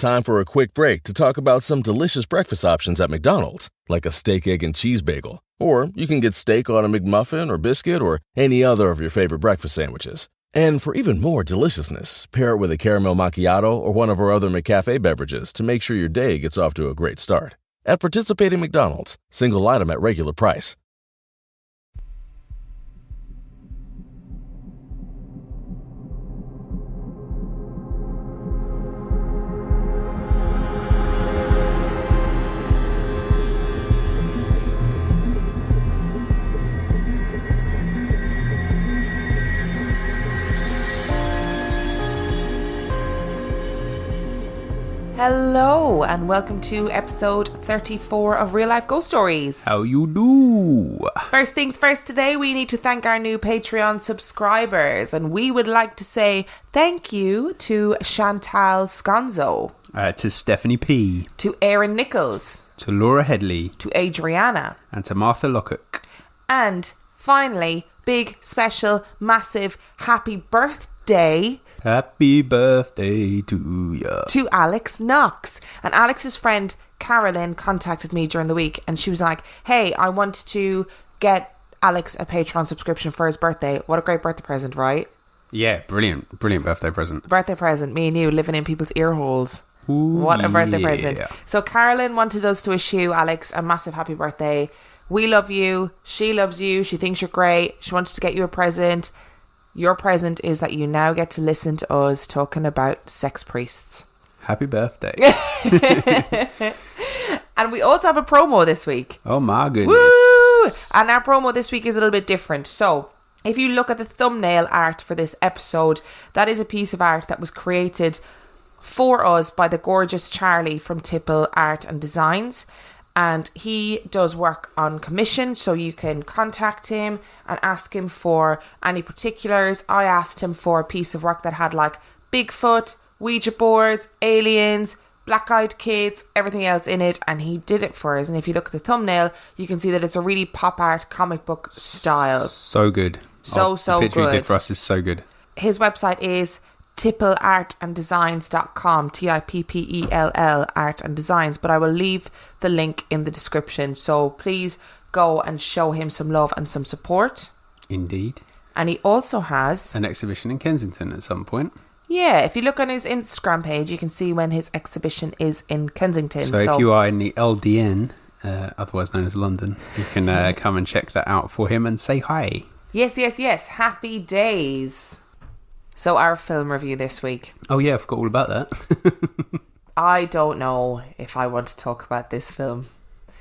Time for a quick break to talk about some delicious breakfast options at McDonald's, like a steak, egg, and cheese bagel. Or you can get steak on a McMuffin or biscuit or any other of your favorite breakfast sandwiches. And for even more deliciousness, pair it with a caramel macchiato or one of our other McCafe beverages to make sure your day gets off to a great start. At participating McDonald's, single item at regular price. Hello and welcome to episode 34 of Real Life Ghost Stories. How you do? First things first, today we need to thank our new Patreon subscribers, and we would like to say thank you to Chantal Sconzo, To Stephanie P, to Aaron Nichols, to Laura Headley, to Adriana, and to Martha Lockett. And finally, big, special, massive, happy birthday Happy birthday to ya. to Alex Knox. And Alex's friend Carolyn contacted me during the week, and she was like, hey, I want to get Alex a Patreon subscription for his birthday. What a great birthday present, right? Yeah, brilliant birthday present. Birthday present, me and you living in people's ear holes. Ooh, What a birthday yeah. present. So Carolyn wanted us to wish you, Alex, a massive happy birthday. We love you. She loves you. She thinks you're great. She wants to get you a present. Your present is that you now get to listen to us talking about sex priests. Happy birthday. And we also have a promo this week. Oh my goodness. Woo! And our promo this week is a little bit different. So, if you look at the thumbnail art for this episode, that is a piece of art that was created for us by the gorgeous Charlie from Tipple Art and Designs. And he does work on commission, so you can contact him and ask him for any particulars. I asked him for a piece of work that had like Bigfoot, Ouija boards, aliens, black-eyed kids, everything else in it, and he did it for us. And if you look at the thumbnail, you can see that it's a really pop art comic book style. So good. So the picture good. he did for us is so good. His website is tippleartanddesigns.com, Tippell Art and Designs, but I will leave the link in the description, so please go and show him some love and some support. Indeed. And he also has An exhibition in Kensington at some point. yeah, if you look on his Instagram page, you can see when his exhibition is in Kensington. So if you are in the LDN, otherwise known as London, you can come and check that out for him and say hi. yes, happy days. So our film review this week. Oh yeah, I forgot all about that. I don't know if I want to talk about this film.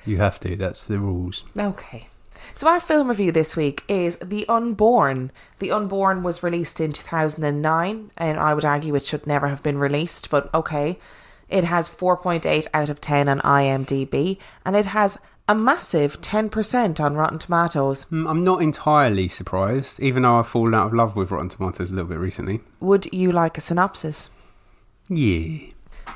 You have to, that's the rules. Okay. So our film review this week is The Unborn. The Unborn was released in 2009, and I would argue it should never have been released, but okay. It has 4.8 out of 10 on IMDb, and it has a massive 10% on Rotten Tomatoes. I'm not entirely surprised, even though I've fallen out of love with Rotten Tomatoes a little bit recently. Would you like a synopsis? Yeah.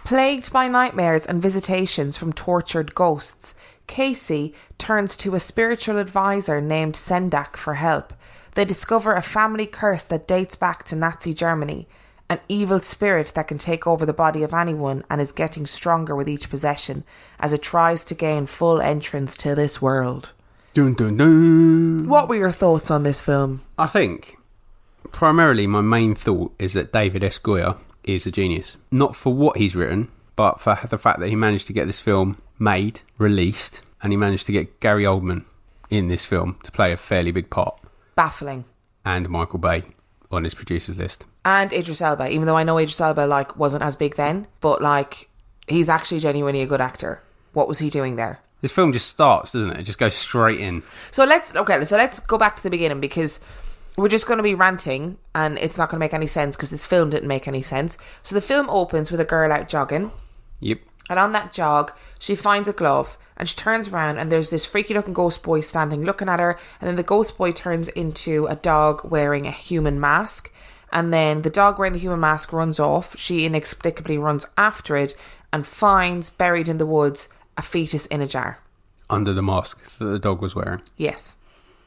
Plagued by nightmares and visitations from tortured ghosts, Casey turns to a spiritual advisor named Sendak for help. They discover a family curse that dates back to Nazi Germany, an evil spirit that can take over the body of anyone and is getting stronger with each possession as it tries to gain full entrance to this world. Dun, dun, dun. What were your thoughts on this film? I think, primarily, my main thought is that David S. Goyer is a genius. Not for what he's written, but for the fact that he managed to get this film made, released, and he managed to get Gary Oldman in this film to play a fairly big part. Baffling. And Michael Bay on his producer's list. And Idris Elba, even though I know Idris Elba wasn't as big then, but he's actually genuinely a good actor. What was he doing there? This film just starts, doesn't it? It just goes straight in. So let's go back to the beginning, because we're just going to be ranting and it's not going to make any sense because this film didn't make any sense. So the film opens with a girl out jogging. Yep. And on that jog, she finds a glove and she turns around and there's this freaky looking ghost boy standing looking at her. And then the ghost boy turns into a dog wearing a human mask. And then the dog wearing the human mask runs off. She inexplicably runs after it and finds, buried in the woods, a fetus in a jar. Under the mask that the dog was wearing. Yes.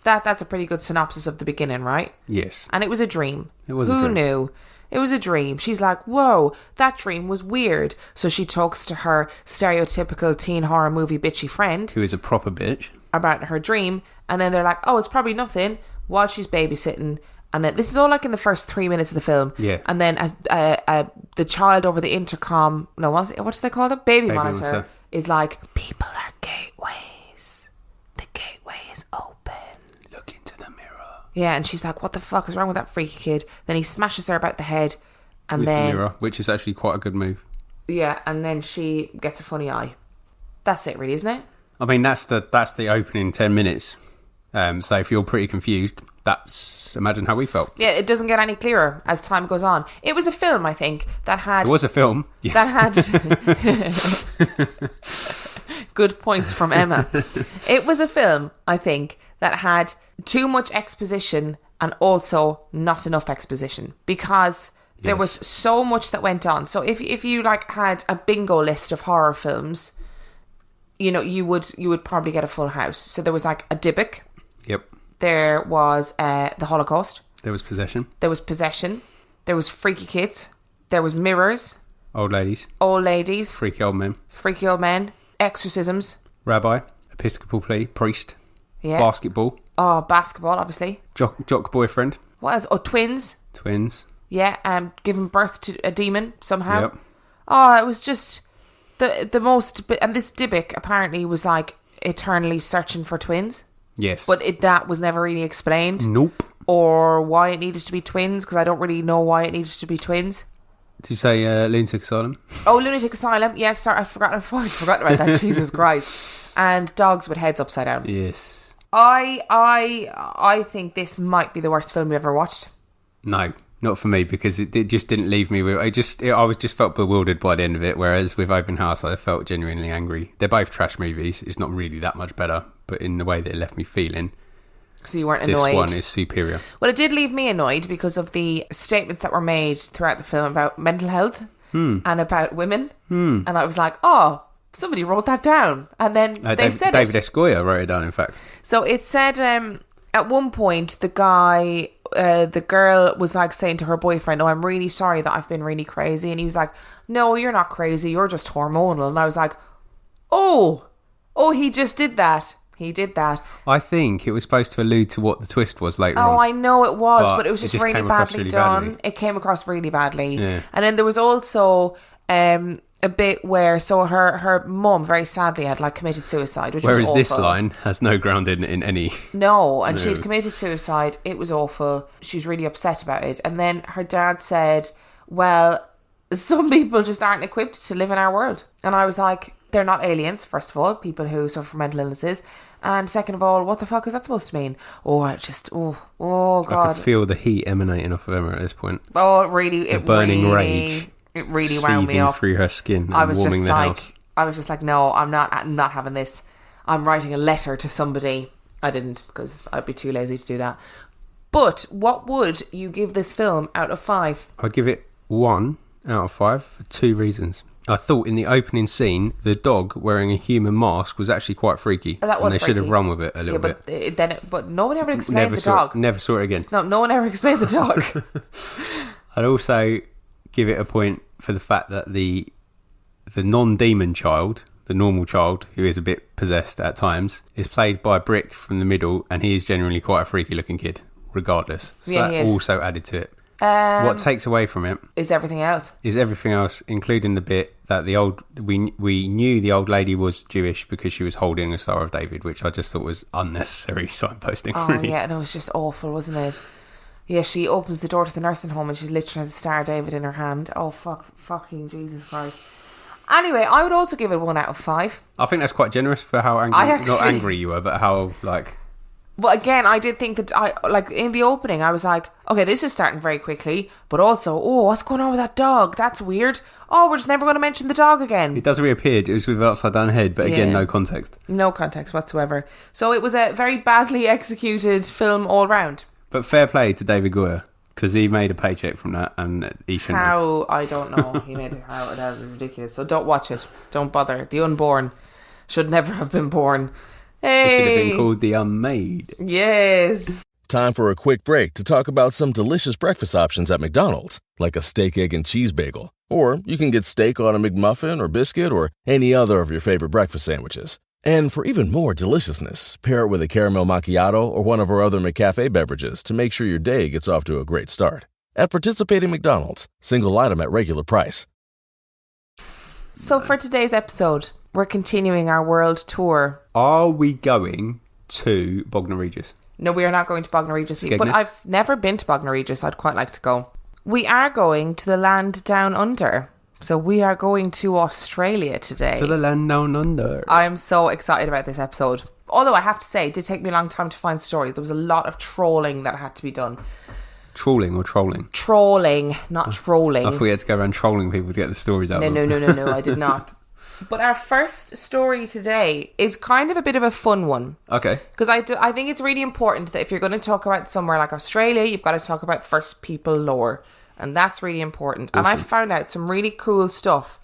That's a pretty good synopsis of the beginning, right? Yes. And it was a dream. It was a Who dream. knew? It was a dream. She's like, whoa, that dream was weird. So she talks to her stereotypical teen horror movie bitchy friend. Who is a proper bitch. About her dream. And then they're like, oh, it's probably nothing, while she's babysitting. And then this is all like in the first 3 minutes of the film. Yeah. And then the child over the intercom, no, what do they call it? Baby monitor is like, people are gateways. The gateway is open. Look into the mirror. Yeah, and she's like, what the fuck is wrong with that freaky kid? Then he smashes her about the head. And with then the mirror, which is actually quite a good move. Yeah, and then she gets a funny eye. That's it, really, isn't it? I mean, that's the opening 10 minutes. So if you're pretty confused, imagine how we felt. Yeah, it doesn't get any clearer as time goes on. It was a film, I think, that had... It was a film. Yeah. That had... Good points from Emma. It was a film, I think, that had too much exposition and also not enough exposition. Because there was so much that went on. So if you like had a bingo list of horror films... you know, you would probably get a full house. So there was like a Dybbuk. Yep. There was the Holocaust. There was Possession. There was Possession. There was Freaky Kids. There was Mirrors. Old Ladies. Old Ladies. Freaky Old Men. Freaky Old Men. Exorcisms. Rabbi. Episcopal Plea. Priest. Yeah. Basketball. Oh, basketball, obviously. Jock Boyfriend. What else? Oh, Twins. Twins. Yeah, giving birth to a demon somehow. Yep. Oh, it was just... The most, and this Dybbuk apparently was like eternally searching for twins. Yes. But that was never really explained. Nope. Or why it needed to be twins, because I don't really know why it needed to be twins. Did you say Lunatic Asylum? Oh, Lunatic Asylum. Yes, sorry, I forgot about that. Jesus Christ. And dogs with heads upside down. Yes. I think this might be the worst film we ever watched. No. Not for me, because it just didn't leave me with... I just felt bewildered by the end of it, whereas with Open House I felt genuinely angry. They're both trash movies. It's not really that much better, but in the way that it left me feeling... So you weren't annoyed? This one is superior. Well, it did leave me annoyed because of the statements that were made throughout the film about mental health and about women. And I was like, oh, somebody wrote that down. And then they said David S. Goyer wrote it down, in fact. So it said at one point the guy... the girl was like saying to her boyfriend, oh, I'm really sorry that I've been really crazy. And he was like, no, you're not crazy, you're just hormonal. And I was like, oh, he just did that. He did that. I think it was supposed to allude to what the twist was later on. Oh, I know it was, but it was just really badly done. Badly. It came across really badly. Yeah. And then there was also a bit where her mum very sadly had like committed suicide, which was awful. Whereas this line has no ground in any. No, and she'd committed suicide. It was awful. She was really upset about it. And then her dad said, well, some people just aren't equipped to live in our world. And I was like, they're not aliens, first of all, people who suffer from mental illnesses. And second of all, what the fuck is that supposed to mean? Oh, God. I could feel the heat emanating off of Emma at this point. Oh, it really... The burning rage. It really wound me up. Through her skin and warming the house. I was just like, no, I'm not having this. I'm writing a letter to somebody. I didn't, because I'd be too lazy to do that. But what would you give this film out of 5? I'd give it 1 out of 5 for 2 reasons. I thought in the opening scene, the dog wearing a human mask was actually quite freaky. That was and they freaky. should have run with it a little bit. But no one ever explained the dog. Never saw it again. No one ever explained the dog. I'd also give it a point for the fact that the non-demon child, the normal child, who is a bit possessed at times, is played by Brick from the middle, and he is genuinely quite a freaky looking kid, regardless. So yeah, that also added to it. What takes away from it is everything else, including the bit that we knew the old lady was Jewish because she was holding a Star of David, which I just thought was unnecessary signposting. Oh really. Yeah, and it was just awful, wasn't it? Yeah, she opens the door to the nursing home and she literally has a Star of David in her hand. Oh fucking Jesus Christ. Anyway, I would also give it 1 out of 5. I think that's quite generous for how angry, not angry you were, but how like. But again, I did think that in the opening, I was like, okay, this is starting very quickly, but also, oh, what's going on with that dog? That's weird. Oh, we're just never going to mention the dog again. It does reappear. It was with an upside down head, but again, no context. No context whatsoever. So it was a very badly executed film all round. But fair play to David Goyer, because he made a paycheck from that, and he shouldn't have. I don't know. He made it. That was ridiculous. So don't watch it. Don't bother. The unborn should never have been born. Hey. It should have been called The Unmade. Yes. Time for a quick break to talk about some delicious breakfast options at McDonald's, like a steak, egg, and cheese bagel. Or you can get steak on a McMuffin or biscuit or any other of your favorite breakfast sandwiches. And for even more deliciousness, pair it with a caramel macchiato or one of our other McCafe beverages to make sure your day gets off to a great start. At participating McDonald's, single item at regular price. So for today's episode, we're continuing our world tour. Are we going to Bognor Regis? No, we are not going to Bognor Regis, Skegness? but I've never been to Bognor Regis. I'd quite like to go. We are going to the land down under. So we are going to Australia today. To the land down under. I am so excited about this episode. Although I have to say, it did take me a long time to find stories. There was a lot of trolling that had to be done. Trawling or trolling? Trolling, not trolling. I thought we had to go around trolling people to get the stories out. No, I did not. But our first story today is kind of a bit of a fun one. Okay. Because I think it's really important that if you're going to talk about somewhere like Australia, you've got to talk about First People lore. And that's really important. Awesome. And I found out some really cool stuff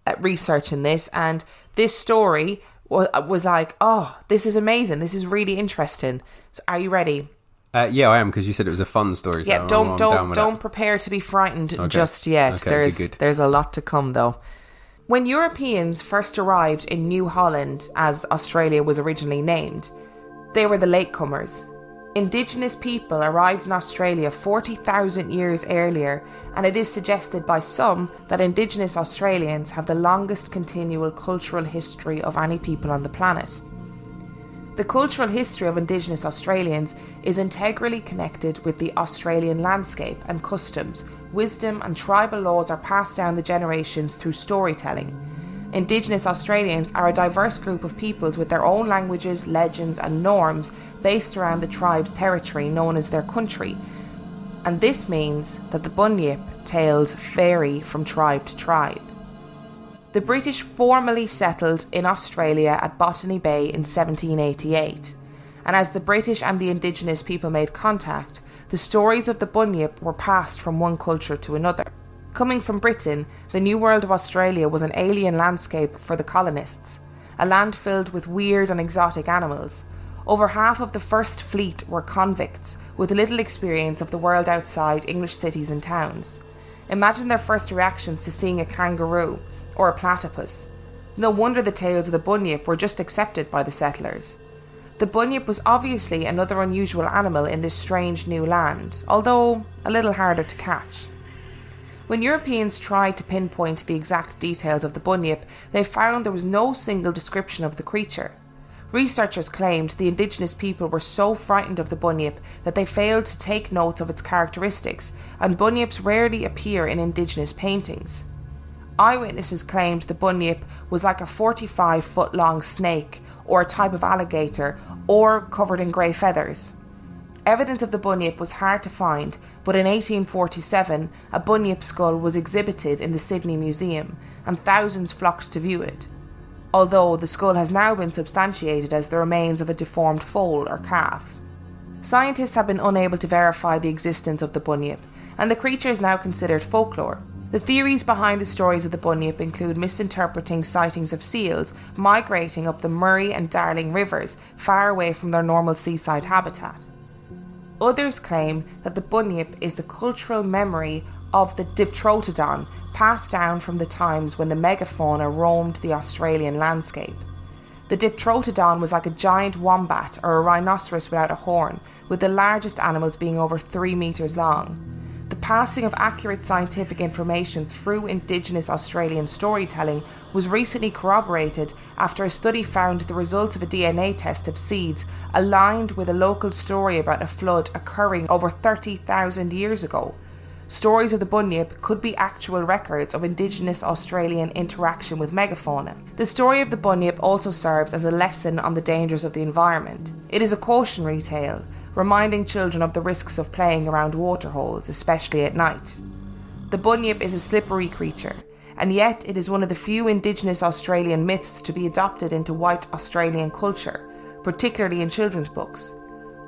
at researching this. And this story was like, oh, this is amazing. This is really interesting. So are you ready? Yeah, I am, because you said it was a fun story. Yeah, so don't prepare to be frightened just yet. Okay, good. There's a lot to come, though. When Europeans first arrived in New Holland, as Australia was originally named, they were the latecomers. Indigenous people arrived in Australia 40,000 years earlier, and it is suggested by some that Indigenous Australians have the longest continual cultural history of any people on the planet. The cultural history of Indigenous Australians is integrally connected with the Australian landscape and customs. Wisdom and tribal laws are passed down the generations through storytelling. Indigenous Australians are a diverse group of peoples with their own languages, legends and norms based around the tribe's territory known as their country. And this means that the Bunyip tales vary from tribe to tribe. The British formally settled in Australia at Botany Bay in 1788, and as the British and the Indigenous people made contact, the stories of the Bunyip were passed from one culture to another. Coming from Britain, the New World of Australia was an alien landscape for the colonists, a land filled with weird and exotic animals. Over half of the First Fleet were convicts, with little experience of the world outside English cities and towns. Imagine their first reactions to seeing a kangaroo or a platypus. No wonder the tales of the Bunyip were just accepted by the settlers. The Bunyip was obviously another unusual animal in this strange new land, although a little harder to catch. When Europeans tried to pinpoint the exact details of the Bunyip, they found there was no single description of the creature. Researchers claimed the Indigenous people were so frightened of the Bunyip that they failed to take notes of its characteristics, and Bunyips rarely appear in Indigenous paintings. Eyewitnesses claimed the Bunyip was like a 45-foot-long snake, or a type of alligator, or covered in grey feathers. Evidence of the Bunyip was hard to find, but in 1847 a Bunyip skull was exhibited in the Sydney Museum, and thousands flocked to view it. Although the skull has now been substantiated as the remains of a deformed foal or calf. Scientists have been unable to verify the existence of the Bunyip, and the creature is now considered folklore. The theories behind the stories of the Bunyip include misinterpreting sightings of seals migrating up the Murray and Darling rivers far away from their normal seaside habitat. Others claim that the Bunyip is the cultural memory of the Diprotodon passed down from the times when the megafauna roamed the Australian landscape. The Diprotodon was like a giant wombat or a rhinoceros without a horn, with the largest animals being over 3 meters long. The passing of accurate scientific information through Indigenous Australian storytelling was recently corroborated after a study found the results of a DNA test of seeds aligned with a local story about a flood occurring over 30,000 years ago. Stories of the Bunyip could be actual records of Indigenous Australian interaction with megafauna. The story of the Bunyip also serves as a lesson on the dangers of the environment. It is a cautionary tale, reminding children of the risks of playing around waterholes, especially at night. The Bunyip is a slippery creature, and yet it is one of the few Indigenous Australian myths to be adopted into white Australian culture, particularly in children's books.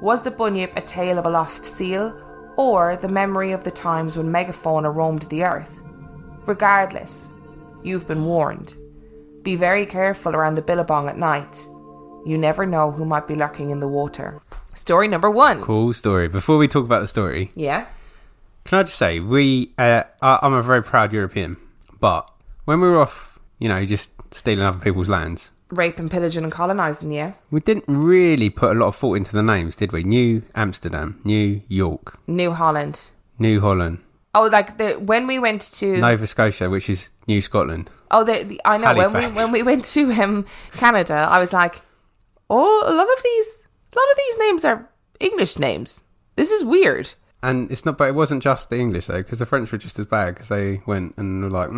Was the Bunyip a tale of a lost seal, or the memory of the times when megafauna roamed the earth? Regardless, you've been warned. Be very careful around the billabong at night. You never know who might be lurking in the water. Story number 1. Cool story. Before we talk about the story, Yeah. can I just say, I'm a very proud European, but when we were off, just stealing other people's lands, Raping, pillaging and colonising, yeah. we didn't really put a lot of thought into the names, did we? New Amsterdam, New York, New Holland. New Holland, Oh, like when we went to... Nova Scotia, which is New Scotland. Oh, I know. Halifax. When we went to Canada, I was like, oh, a lot of these names are English names. This is weird. And but it wasn't just the English though, because the French were just as bad, because they went and were like,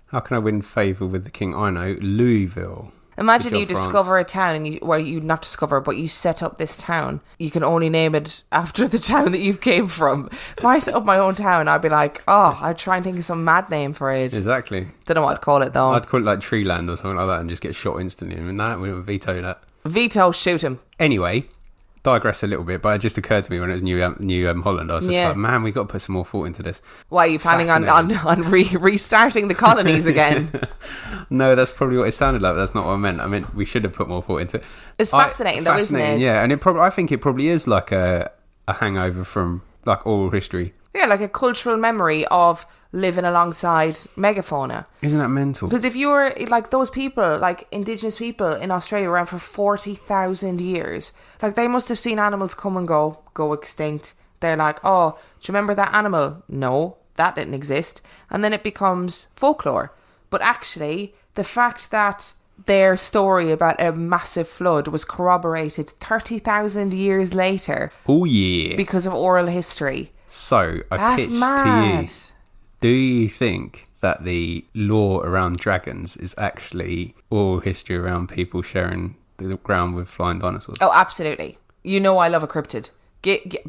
how can I win favour with the king I know? Louisville. Imagine you France. discover a town and you not discover, but you set up this town. You can only name it after the town that you came from. If I set up my own town, I'd be like, I'd try and think of some mad name for it. Exactly. Don't know what I'd call it though. I'd call it like Treeland or something like that and just get shot instantly. I mean, we would veto that. Veto, shoot him. Anyway, digress a little bit, but it just occurred to me when it was New Holland. I was just like, man, we got to put some more thought into this. Why are you planning on restarting the colonies again? No, that's probably what it sounded like. But that's not what I meant. I meant we should have put more thought into it. It's fascinating, though, isn't it? Yeah, and I think it probably is like a hangover from like oral history. Yeah, like a cultural memory of living alongside megafauna. Isn't that mental? Because if you're like those people, like indigenous people in Australia around for 40,000 years, like they must have seen animals come and go extinct. They're like, oh, do you remember that animal? No, that didn't exist. And then it becomes folklore. But actually, the fact that their story about a massive flood was corroborated 30,000 years later. Oh, yeah. Because of oral history. So, I pitched to you. Do you think that the lore around dragons is actually oral history around people sharing the ground with flying dinosaurs? Oh, absolutely. You know I love a cryptid.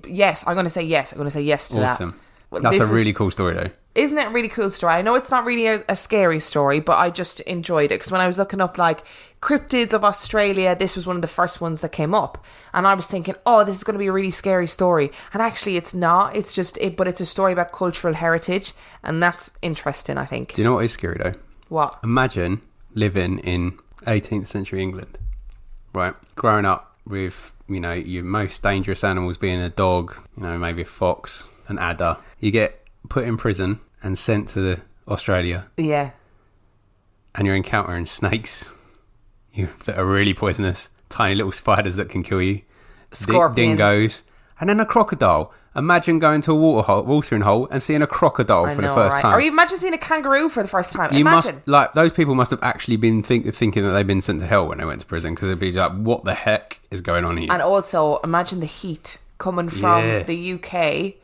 Yes, I'm going to say yes. I'm going to say yes to that. Awesome. That's a really cool story, though. Isn't it a really cool story? I know it's not really a scary story, but I just enjoyed it. Because when I was looking up, like, cryptids of Australia, this was one of the first ones that came up. And I was thinking, oh, this is going to be a really scary story. And actually, it's not. It's just, but it's a story about cultural heritage. And that's interesting, I think. Do you know what is scary, though? What? Imagine living in 18th century England, right? Growing up with, your most dangerous animals being a dog, maybe a fox, an adder. You get put in prison and sent to Australia. Yeah. And you're encountering snakes that are really poisonous, tiny little spiders that can kill you, scorpions, dingoes, and then a crocodile. Imagine going to a watering hole and seeing a crocodile for the first time. Or you imagine seeing a kangaroo for the first time. Those people must have actually been thinking that they've been sent to hell when they went to prison, because they'd be like, what the heck is going on here? And also, imagine the heat coming from the UK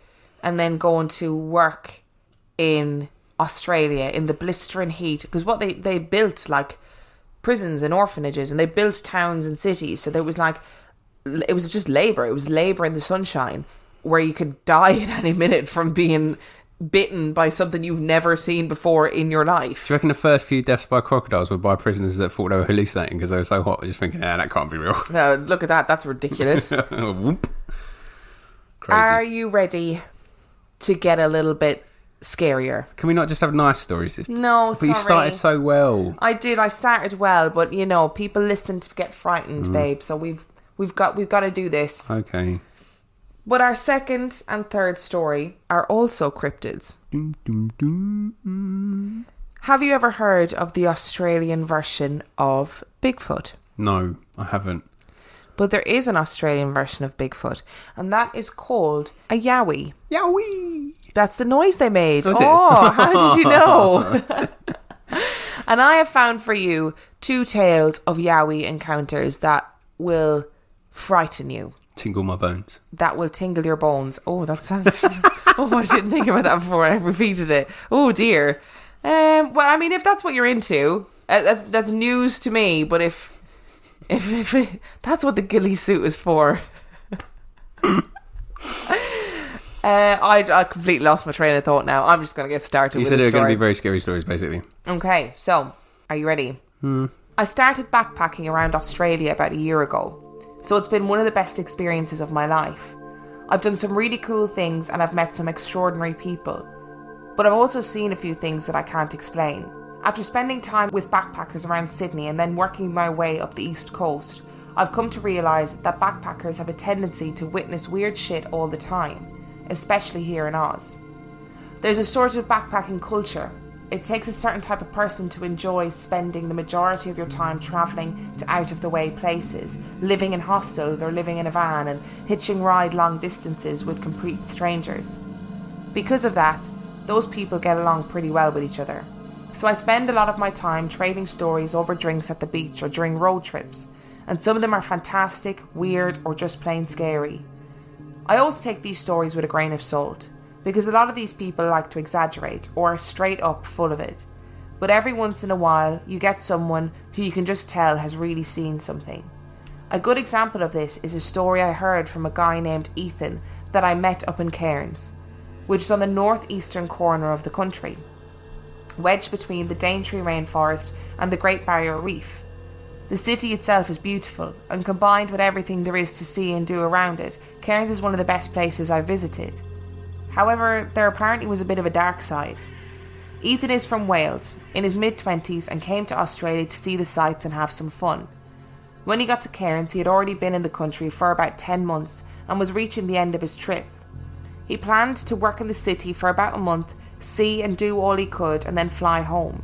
and then going to work in Australia in the blistering heat. Because what they built, like, prisons and orphanages, and they built towns and cities. So there was it was just labour. It was labour in the sunshine, where you could die at any minute from being bitten by something you've never seen before in your life. Do you reckon the first few deaths by crocodiles were by prisoners that thought they were hallucinating because they were so hot, just thinking, that can't be real? No, look at that. That's ridiculous. Whoop. Crazy. Are you ready to get a little bit scarier? Can we not just have nice stories? No, but you started so well. I did. I started well, but people listen to get frightened, babe. So we've got to do this. Okay. But our second and third story are also cryptids. Dum, dum, dum. Have you ever heard of the Australian version of Bigfoot? No, I haven't. But there is an Australian version of Bigfoot, and that is called a Yowie. Yowie! That's the noise they made. Was how did you know? And I have found for you 2 tales of Yowie encounters that will frighten you. Tingle my bones. That will tingle your bones. Oh, that sounds... I didn't think about that before I repeated it. Oh, dear. Well, I mean, if that's what you're into, that's news to me, but if that's what the ghillie suit is for... I completely lost my train of thought now. I'm just going to get started with the story. You said they were going to be very scary stories, basically. Okay, so, are you ready? I started backpacking around Australia about a year ago. So it's been one of the best experiences of my life. I've done some really cool things and I've met some extraordinary people. But I've also seen a few things that I can't explain. After spending time with backpackers around Sydney and then working my way up the east coast, I've come to realise that backpackers have a tendency to witness weird shit all the time, especially here in Oz. There's a sort of backpacking culture. It takes a certain type of person to enjoy spending the majority of your time travelling to out-of-the-way places, living in hostels or living in a van and hitching ride long distances with complete strangers. Because of that, those people get along pretty well with each other. So I spend a lot of my time trading stories over drinks at the beach or during road trips, and some of them are fantastic, weird, or just plain scary. I always take these stories with a grain of salt, because a lot of these people like to exaggerate or are straight up full of it. But every once in a while, you get someone who you can just tell has really seen something. A good example of this is a story I heard from a guy named Ethan that I met up in Cairns, which is on the northeastern corner of the country, wedged between the Daintree rainforest and the Great Barrier Reef. The city itself is beautiful, and combined with everything there is to see and do around it, Cairns is one of the best places I've visited. However, there apparently was a bit of a dark side. Ethan is from Wales, in his mid-20s, and came to Australia to see the sights and have some fun. When he got to Cairns, he had already been in the country for about 10 months and was reaching the end of his trip. He planned to work in the city for about a month, see and do all he could, and then fly home.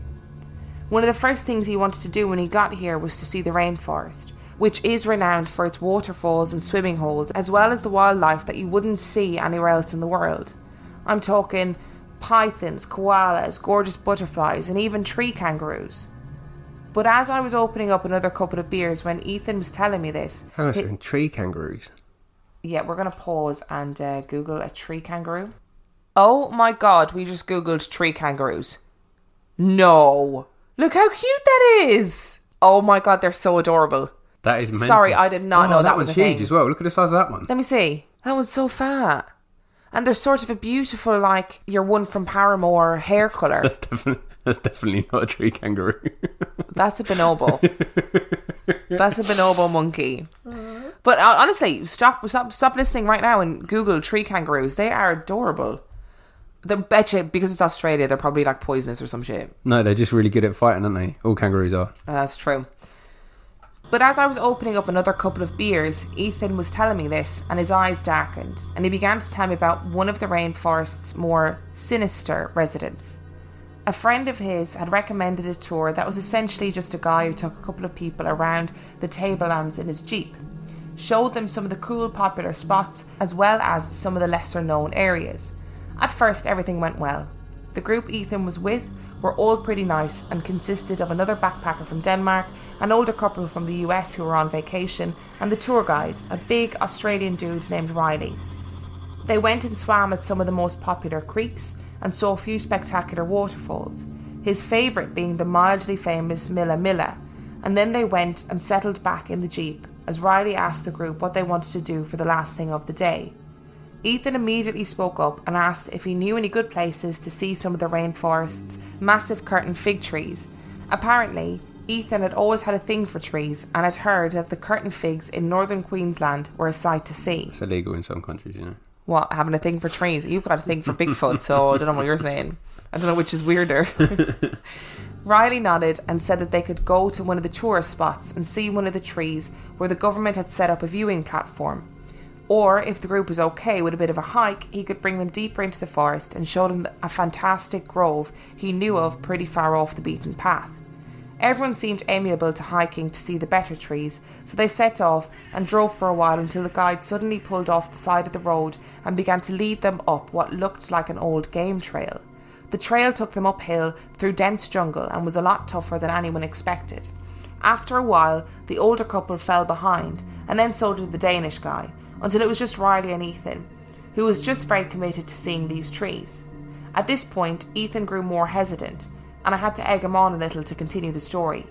One of the first things he wanted to do when he got here was to see the rainforest, which is renowned for its waterfalls and swimming holes, as well as the wildlife that you wouldn't see anywhere else in the world. I'm talking pythons, koalas, gorgeous butterflies, and even tree kangaroos. But as I was opening up another couple of beers when Ethan was telling me this... Hang on a second, tree kangaroos? Yeah, we're going to pause and Google a tree kangaroo. Oh my god, we just Googled tree kangaroos. No! Look how cute that is! Oh my god, they're so adorable. That is mental. Sorry, I did not know that was a thing. That one's huge as well. Look at the size of that one. Let me see. That one's so fat. And they're sort of a beautiful, like, your one from Paramore hair colour. That's definitely not a tree kangaroo. That's a bonobo. That's a bonobo monkey. But honestly, stop listening right now and Google tree kangaroos. They are adorable. They betcha, because it's Australia, they're probably like poisonous or some shit. No, they're just really good at fighting, aren't they? All kangaroos are. That's true. But as I was opening up another couple of beers, Ethan was telling me this, and his eyes darkened, and he began to tell me about one of the rainforest's more sinister residents. A friend of his had recommended a tour that was essentially just a guy who took a couple of people around the tablelands in his Jeep, showed them some of the cool popular spots, as well as some of the lesser known areas. At first, everything went well. The group Ethan was with were all pretty nice and consisted of another backpacker from Denmark, an older couple from the US who were on vacation, and the tour guide, a big Australian dude named Riley. They went and swam at some of the most popular creeks and saw a few spectacular waterfalls, his favourite being the mildly famous Milla Milla, and then they went and settled back in the Jeep as Riley asked the group what they wanted to do for the last thing of the day. Ethan immediately spoke up and asked if he knew any good places to see some of the rainforest's massive curtain fig trees. Apparently, Ethan had always had a thing for trees and had heard that the curtain figs in northern Queensland were a sight to see. It's illegal in some countries, you know. What, having a thing for trees? You've got a thing for Bigfoot, so I don't know what you're saying. I don't know which is weirder. Riley nodded and said that they could go to one of the tourist spots and see one of the trees where the government had set up a viewing platform. Or, if the group was okay with a bit of a hike, he could bring them deeper into the forest and show them a fantastic grove he knew of pretty far off the beaten path. Everyone seemed amiable to hiking to see the better trees, so they set off and drove for a while until the guide suddenly pulled off the side of the road and began to lead them up what looked like an old game trail. The trail took them uphill through dense jungle and was a lot tougher than anyone expected. After a while, the older couple fell behind, and then so did the Danish guy, until it was just Riley and Ethan, who was just very committed to seeing these trees. At this point, Ethan grew more hesitant, and I had to egg him on a little to continue the story.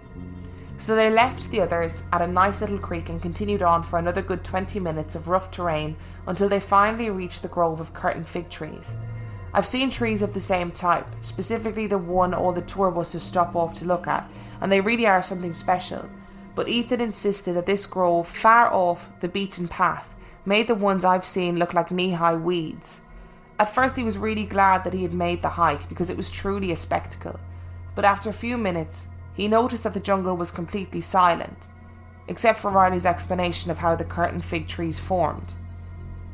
So they left the others at a nice little creek and continued on for another good 20 minutes of rough terrain until they finally reached the grove of curtain fig trees. I've seen trees of the same type, specifically the one all the tour buses stop off to look at, and they really are something special. But Ethan insisted that this grove, far off the beaten path, made the ones I've seen look like knee-high weeds. At first he was really glad that he had made the hike because it was truly a spectacle. But after a few minutes, he noticed that the jungle was completely silent. except for Riley's explanation of how the curtain fig trees formed.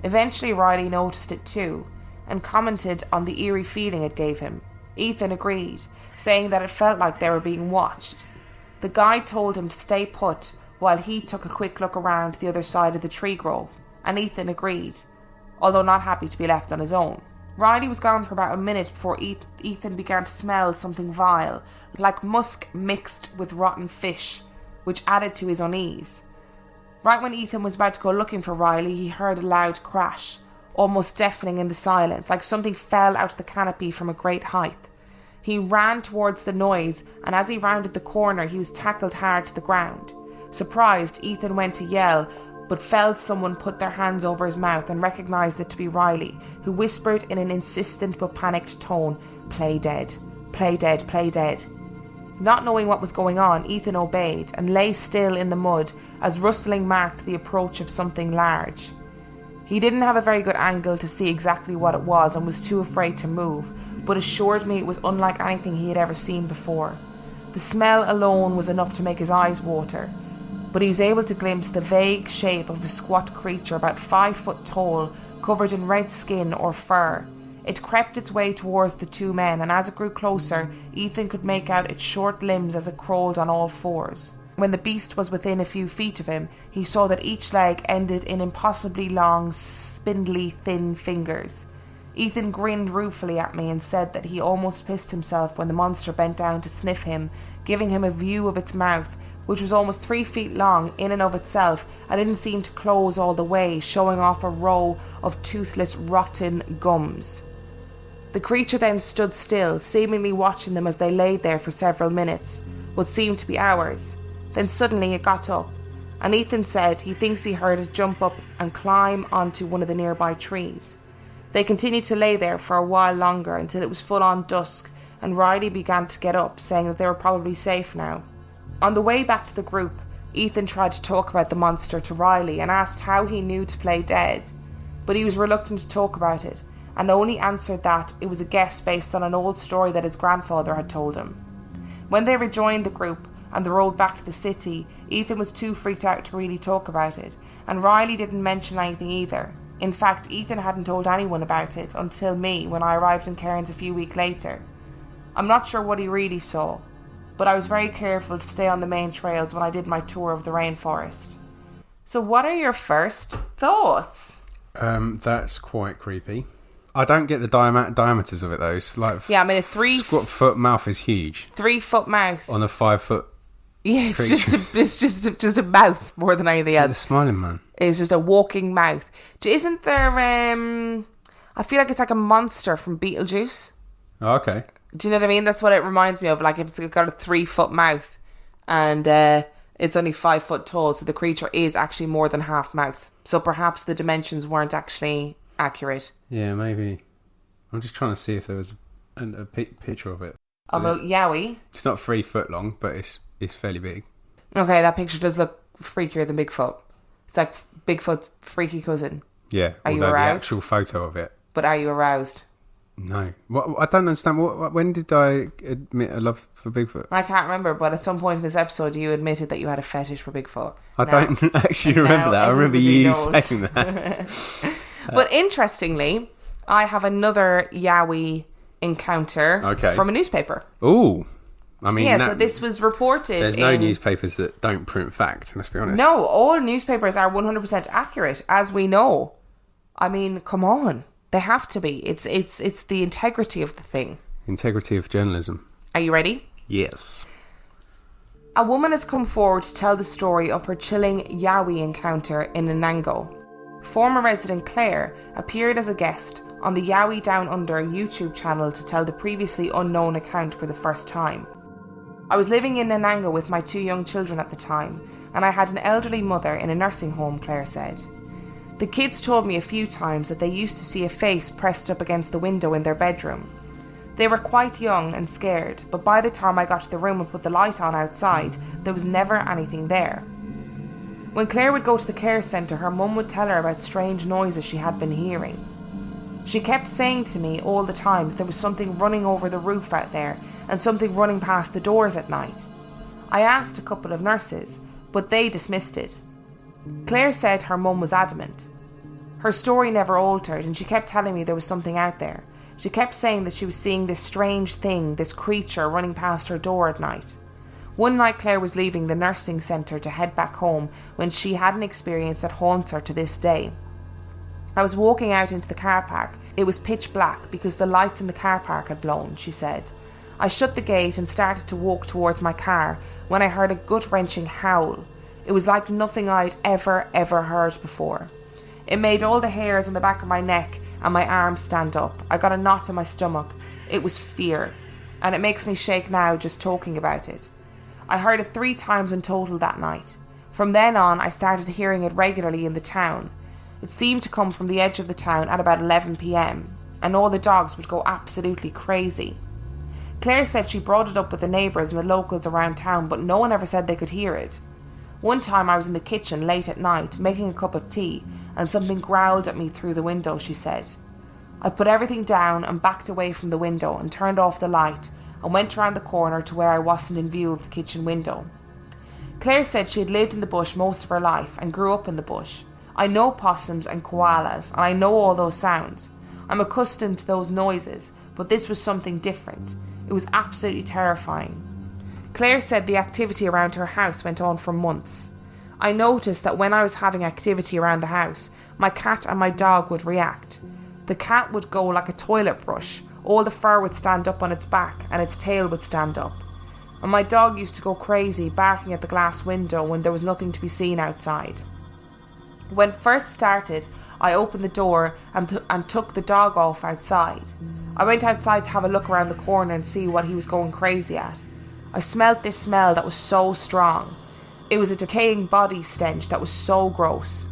Eventually Riley noticed it too, and commented on the eerie feeling it gave him. Ethan agreed, saying that it felt like they were being watched. The guide told him to stay put while he took a quick look around the other side of the tree grove, and Ethan agreed, although not happy to be left on his own. Riley was gone for about a minute before Ethan began to smell something vile, like musk mixed with rotten fish, which added to his unease. Right when Ethan was about to go looking for Riley, he heard a loud crash, almost deafening in the silence, like something fell out of the canopy from a great height. He ran towards the noise, and as he rounded the corner, he was tackled hard to the ground. Surprised, Ethan went to yell, but felt someone put their hands over his mouth and recognised it to be Riley, who whispered in an insistent but panicked tone, "Play dead. Play dead. Play dead." Not knowing what was going on, Ethan obeyed and lay still in the mud as rustling marked the approach of something large. He didn't have a very good angle to see exactly what it was and was too afraid to move, but assured me it was unlike anything he had ever seen before. The smell alone was enough to make his eyes water, but he was able to glimpse the vague shape of a squat creature about 5 foot tall, covered in red skin or fur. It crept its way towards the two men, and as it grew closer, Ethan could make out its short limbs as it crawled on all fours. When the beast was within a few feet of him, he saw that each leg ended in impossibly long, spindly, thin fingers. Ethan grinned ruefully at me and said that he almost pissed himself when the monster bent down to sniff him, giving him a view of its mouth, which was almost 3 feet long in and of itself and didn't seem to close all the way, showing off a row of toothless, rotten gums. The creature then stood still, seemingly watching them as they lay there for several minutes, what seemed to be hours. Then suddenly it got up, and Ethan said he thinks he heard it jump up and climb onto one of the nearby trees. They continued to lay there for a while longer until it was full on dusk, and Riley began to get up, saying that they were probably safe now. On the way back to the group, Ethan tried to talk about the monster to Riley and asked how he knew to play dead, but he was reluctant to talk about it, and only answered that it was a guess based on an old story that his grandfather had told him. When they rejoined the group and the road back to the city, Ethan was too freaked out to really talk about it, and Riley didn't mention anything either. In fact, Ethan hadn't told anyone about it until me when I arrived in Cairns a few weeks later. I'm not sure what he really saw, but I was very careful to stay on the main trails when I did my tour of the rainforest. So what are your first thoughts? That's quite creepy. I don't get the diameters of it though. It's like yeah, I mean a 3 foot mouth is huge. 3 foot mouth on a 5 foot. Yeah, it's just a mouth more than anything else. The smiling man. It's just a walking mouth. Isn't there? I feel like it's like a monster from Beetlejuice. Oh, okay. Do you know what I mean? That's what it reminds me of. Like if it's got a 3 foot mouth, and it's only 5 foot tall, so the creature is actually more than half mouth. So perhaps the dimensions weren't actually accurate. Yeah, maybe. I'm just trying to see if there was a picture of it. Of a Yowie? It's not 3 foot long, but it's fairly big. Okay, that picture does look freakier than Bigfoot. It's like Bigfoot's freaky cousin. Yeah, are you aroused? The actual photo of it. But are you aroused? No. I don't understand. When did I admit a love for Bigfoot? I can't remember, but at some point in this episode you admitted that you had a fetish for Bigfoot. I don't actually remember that. I remember you saying that. But interestingly, I have another Yowie encounter from a newspaper. Ooh. I mean, so this was reported. There's no newspapers that don't print fact, let's be honest. No, all newspapers are 100% accurate, as we know. I mean, come on. They have to be. It's the integrity of the thing. Integrity of journalism. Are you ready? Yes. A woman has come forward to tell the story of her chilling Yowie encounter in Nanango. Former resident Claire appeared as a guest on the Yowie Down Under YouTube channel to tell the previously unknown account for the first time. I was living in Nanango with my 2 young children at the time, and I had an elderly mother in a nursing home, Claire said. The kids told me a few times that they used to see a face pressed up against the window in their bedroom. They were quite young and scared, but by the time I got to the room and put the light on outside, there was never anything there. When Claire would go to the care centre, her mum would tell her about strange noises she had been hearing. She kept saying to me all the time that there was something running over the roof out there and something running past the doors at night. I asked a couple of nurses, but they dismissed it. Claire said her mum was adamant. Her story never altered, and she kept telling me there was something out there. She kept saying that she was seeing this strange thing, this creature running past her door at night. One night Claire was leaving the nursing centre to head back home when she had an experience that haunts her to this day. I was walking out into the car park. It was pitch black because the lights in the car park had blown, she said. I shut the gate and started to walk towards my car when I heard a gut-wrenching howl. It was like nothing I'd ever heard before. It made all the hairs on the back of my neck and my arms stand up. I got a knot in my stomach. It was fear, and it makes me shake now just talking about it. I heard it 3 times in total that night. From then on, I started hearing it regularly in the town. It seemed to come from the edge of the town at about 11 p.m, and all the dogs would go absolutely crazy. Claire said she brought it up with the neighbours and the locals around town, but no one ever said they could hear it. One time I was in the kitchen late at night, making a cup of tea, and something growled at me through the window, she said. I put everything down and backed away from the window and turned off the light and went around the corner to where I wasn't in view of the kitchen window. Claire said she had lived in the bush most of her life and grew up in the bush. I know possums and koalas, and I know all those sounds. I'm accustomed to those noises, but this was something different. It was absolutely terrifying. Claire said the activity around her house went on for months. I noticed that when I was having activity around the house, my cat and my dog would react. The cat would go like a toilet brush. All the fur would stand up on its back and its tail would stand up. And my dog used to go crazy, barking at the glass window when there was nothing to be seen outside. When it first started, I opened the door and took the dog off outside. I went outside to have a look around the corner and see what he was going crazy at. I smelt this smell that was so strong. It was a decaying body stench that was so gross.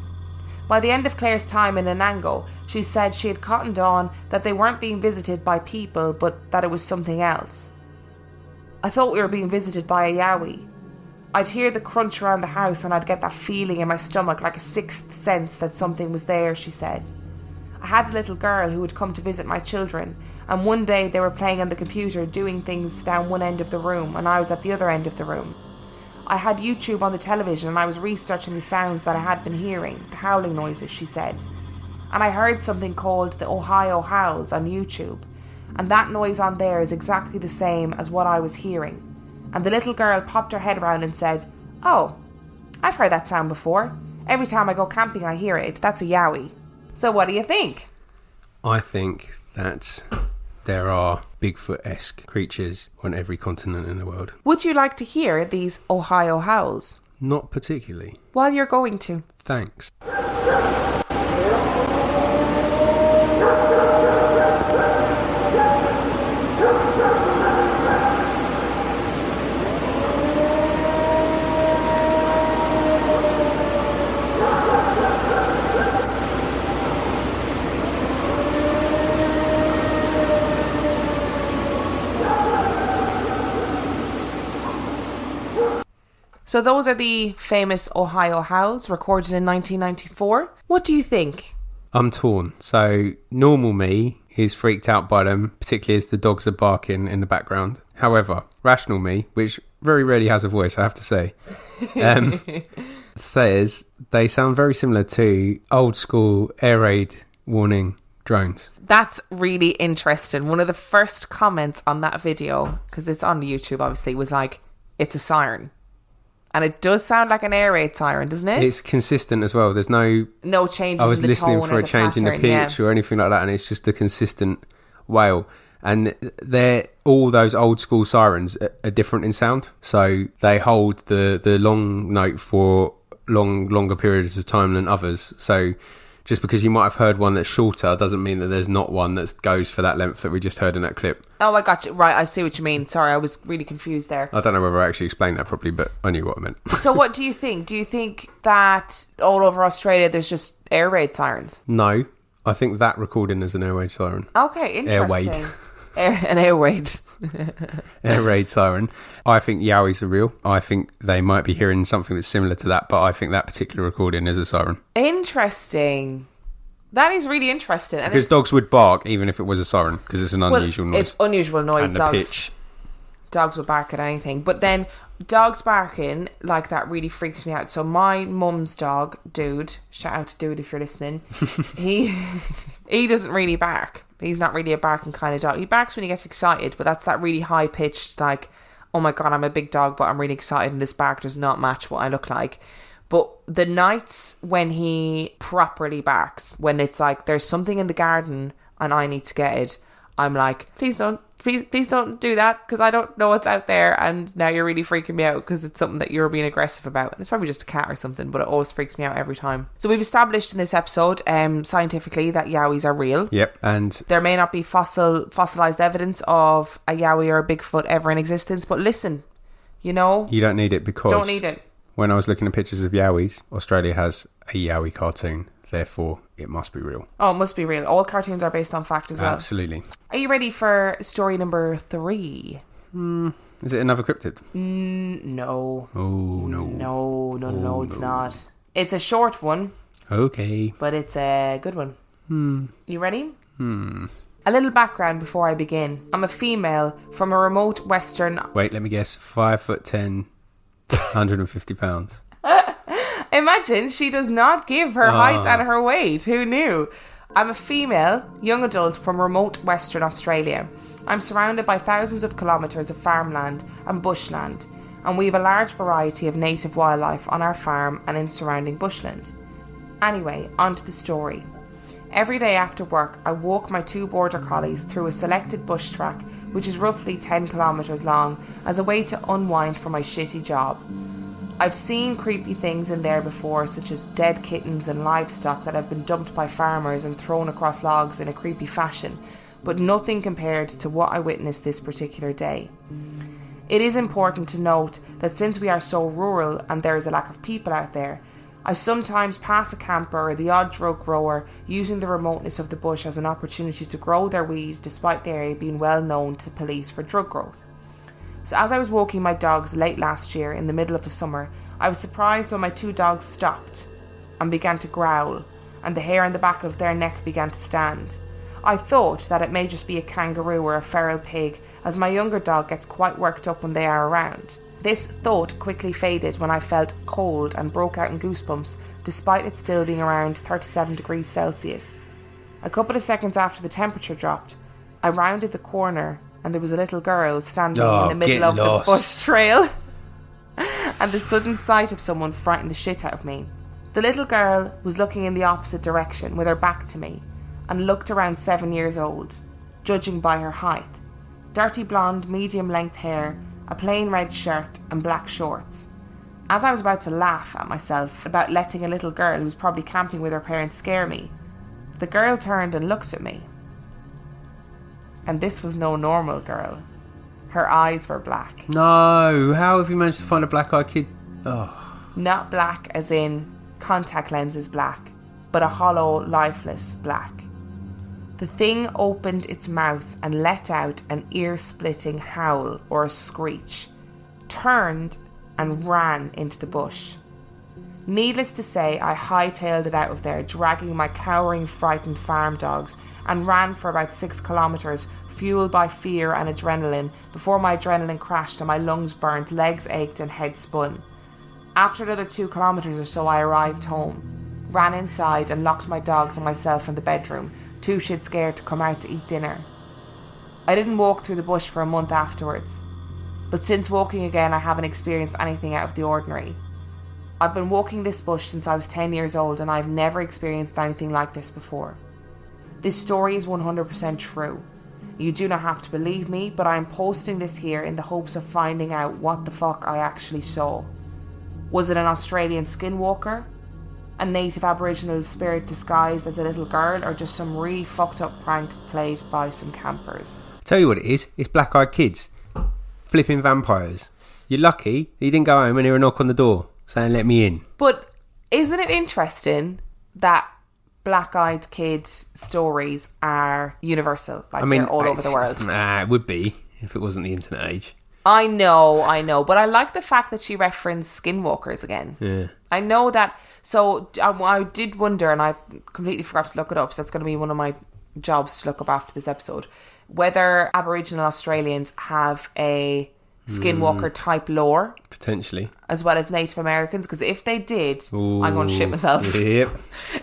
By the end of Claire's time in Anango, she said she had cottoned on that they weren't being visited by people, but that it was something else. I thought we were being visited by a Yowie. I'd hear the crunch around the house and I'd get that feeling in my stomach like a sixth sense that something was there, she said. I had a little girl who would come to visit my children, and one day they were playing on the computer doing things down one end of the room and I was at the other end of the room. I had YouTube on the television and I was researching the sounds that I had been hearing, the howling noises, she said. And I heard something called the Ohio Howls on YouTube, and that noise on there is exactly the same as what I was hearing. And the little girl popped her head around and said, "Oh, I've heard that sound before. Every time I go camping I hear it. That's a Yowie." So what do you think? I think that there are Bigfoot-esque creatures on every continent in the world. Would you like to hear these Ohio Howls? Not particularly. Well, you're going to. Thanks. So those are the famous Ohio Howls recorded in 1994. What do you think? I'm torn. So normal me is freaked out by them, particularly as the dogs are barking in the background. However, rational me, which very rarely has a voice, I have to say, says they sound very similar to old school air raid warning drones. That's really interesting. One of the first comments on that video, because it's on YouTube obviously, was like, "It's a siren." And it does sound like an air raid siren, doesn't it? It's consistent as well. There's no changes in the tone. I was listening for a the change pattern, in the pitch or anything like that, and it's just a consistent wail. And they're all those old school sirens are different in sound. So they hold the long note for longer periods of time than others. So just because you might have heard one that's shorter doesn't mean that there's not one that goes for that length that we just heard in that clip. Oh, I got you. Right, I see what you mean. Sorry, I was really confused there. I don't know whether I actually explained that properly, but I knew what I meant. So what do you think? Do you think that all over Australia there's just air raid sirens? No, I think that recording is an air raid siren. Okay, interesting. Air raid. An air raid. Air raid siren. I think Yowies are real. I think they might be hearing something that's similar to that, but I think that particular recording is a siren. Interesting. That is really interesting. And because dogs would bark even if it was a siren, because it's an unusual noise. It's unusual noise, and the dogs. pitch Dogs will bark at anything. But then dogs barking like that really freaks me out. So my mum's dog, Dude, shout out to Dude if you're listening, he doesn't really bark. He's not really a barking kind of dog. He barks when he gets excited, but that's that really high pitched, like, oh my God, I'm a big dog, but I'm really excited and this bark does not match what I look like. But the nights when he properly barks, when it's like there's something in the garden and I need to get it, I'm like, please don't do that, because I don't know what's out there, and now you're really freaking me out because it's something that you're being aggressive about. And it's probably just a cat or something, but it always freaks me out every time. So we've established in this episode scientifically that Yowies are real. Yep. And there may not be fossilized evidence of a Yowie or a Bigfoot ever in existence, but listen, you know, you don't need it, because don't need it. When I was looking at pictures of Yowies, Australia has a Yowie cartoon. Therefore, it must be real. Oh, it must be real. All cartoons are based on fact as well. Absolutely. Are you ready for story number 3? Is it another cryptid? No. Oh, no. No, it's not. It's a short one. Okay. But it's a good one. You ready? A little background before I begin. I'm a female from a remote western... Wait, let me guess. 5'10", 150 pounds. Imagine she does not give her height and her weight. Who knew? I'm a female, young adult from remote Western Australia. I'm surrounded by thousands of kilometres of farmland and bushland, and we have a large variety of native wildlife on our farm and in surrounding bushland. Anyway, on to the story. Every day after work, I walk my 2 border collies through a selected bush track, which is roughly 10 kilometres long, as a way to unwind from my shitty job. I've seen creepy things in there before, such as dead kittens and livestock that have been dumped by farmers and thrown across logs in a creepy fashion, but nothing compared to what I witnessed this particular day. It is important to note that since we are so rural and there is a lack of people out there, I sometimes pass a camper or the odd drug grower using the remoteness of the bush as an opportunity to grow their weed, despite the area being well known to police for drug growth. So as I was walking my dogs late last year in the middle of the summer, I was surprised when my 2 dogs stopped and began to growl, and the hair on the back of their neck began to stand. I thought that it may just be a kangaroo or a feral pig, as my younger dog gets quite worked up when they are around. This thought quickly faded when I felt cold and broke out in goosebumps, despite it still being around 37 degrees Celsius. A couple of seconds after the temperature dropped, I rounded the corner and there was a little girl standing in the middle of the bush trail. And the sudden sight of someone frightened the shit out of me. The little girl was looking in the opposite direction with her back to me and looked around 7 years old, judging by her height. Dirty blonde, medium-length hair, a plain red shirt and black shorts. As I was about to laugh at myself about letting a little girl who was probably camping with her parents scare me, the girl turned and looked at me. And this was no normal girl. Her eyes were black. No, how have you managed to find a black-eyed kid? Oh. Not black as in contact lenses black, but a hollow, lifeless black. The thing opened its mouth and let out an ear-splitting howl or a screech, turned and ran into the bush. Needless to say, I hightailed it out of there, dragging my cowering, frightened farm dogs, and ran for about 6 kilometres, fueled by fear and adrenaline, before my adrenaline crashed and my lungs burnt, legs ached and head spun. After another 2 kilometres or so, I arrived home, ran inside and locked my dogs and myself in the bedroom, too shit scared to come out to eat dinner. I didn't walk through the bush for a month afterwards, but since walking again I haven't experienced anything out of the ordinary. I've been walking this bush since I was 10 years old and I've never experienced anything like this before. This story is 100% true. You do not have to believe me, but I am posting this here in the hopes of finding out what the fuck I actually saw. Was it an Australian skinwalker? A native Aboriginal spirit disguised as a little girl, or just some really fucked up prank played by some campers? Tell you what it is, it's black-eyed kids. Flipping vampires. You're lucky that you didn't go home and hear a knock on the door saying let me in. But isn't it interesting that black-eyed kid stories are universal? Like, I mean, they're all over the world. It would be if it wasn't the internet age. I know, but I like the fact that she referenced skinwalkers again. Yeah. I know that, so I did wonder, and I completely forgot to look it up, so that's going to be one of my jobs to look up after this episode, whether Aboriginal Australians have a skinwalker type lore, Potentially. as well as Native Americans. Because if they did, I'm going to shit myself. Yep.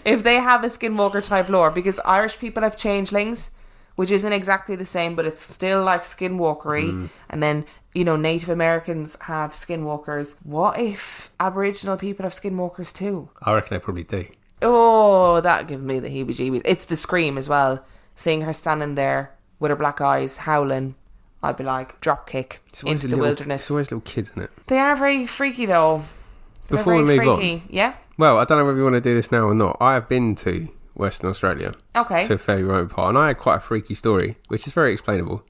If they have a skinwalker type lore, because Irish people have changelings, which isn't exactly the same, but it's still like skinwalkery. And then, Native Americans have skinwalkers. What if Aboriginal people have skinwalkers too? I reckon they probably do. Oh, that gives me the heebie-jeebies. It's the scream as well. Seeing her standing there with her black eyes, howling, I'd be like, drop kick into the wilderness. It's always little kids in it. They are very freaky though. Before we move on. Yeah? Well, I don't know whether you want to do this now or not. I have been to Western Australia. Okay. To a fairly remote part. And I had quite a freaky story, which is very explainable,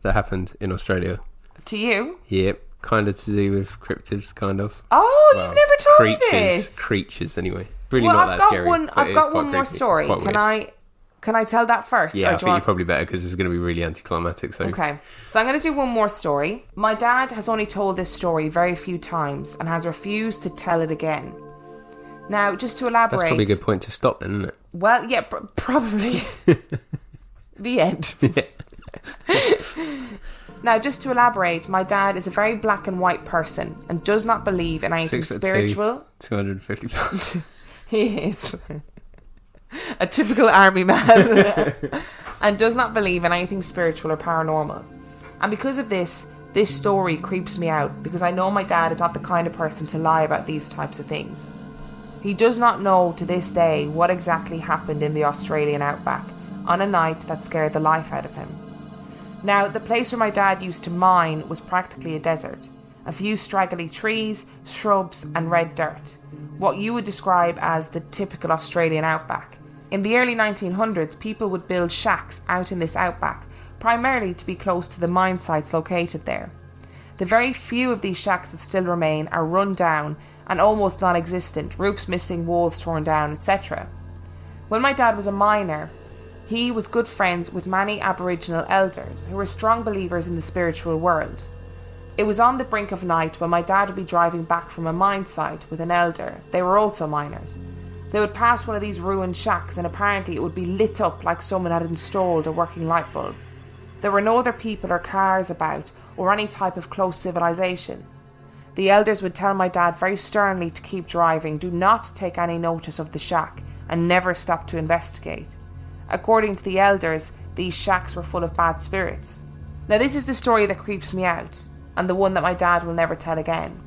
that happened in Australia. To you? Yep. Kind of to do with cryptids, kind of. Oh, you've never told me this. Creatures, anyway. Really not that scary. I've got one more story. Can I tell that first? Yeah, I think you're probably better because it's going to be really anticlimactic. So. Okay. So I'm going to do one more story. My dad has only told this story very few times and has refused to tell it again. Now, just to elaborate... That's probably a good point to stop then, isn't it? Well, yeah, probably. The end. Now, just to elaborate, my dad is a very black and white person and does not believe in anything spiritual. 250 pounds. He is. A typical army man. And does not believe in anything spiritual or paranormal. And because of this story creeps me out because I know my dad is not the kind of person to lie about these types of things. He does not know to this day what exactly happened in the Australian outback on a night that scared the life out of him. Now, the place where my dad used to mine was practically a desert. A few straggly trees, shrubs and red dirt. What you would describe as the typical Australian outback. In the early 1900s, people would build shacks out in this outback, primarily to be close to the mine sites located there. The very few of these shacks that still remain are run down and almost non-existent, roofs missing, walls torn down, etc. When my dad was a miner, he was good friends with many Aboriginal elders who were strong believers in the spiritual world. It was on the brink of night when my dad would be driving back from a mine site with an elder. They were also miners. They would pass one of these ruined shacks and apparently it would be lit up like someone had installed a working light bulb. There were no other people or cars about or any type of close civilization. The elders would tell my dad very sternly to keep driving, do not take any notice of the shack and never stop to investigate. According to the elders, these shacks were full of bad spirits. Now this is the story that creeps me out, and the one that my dad will never tell again.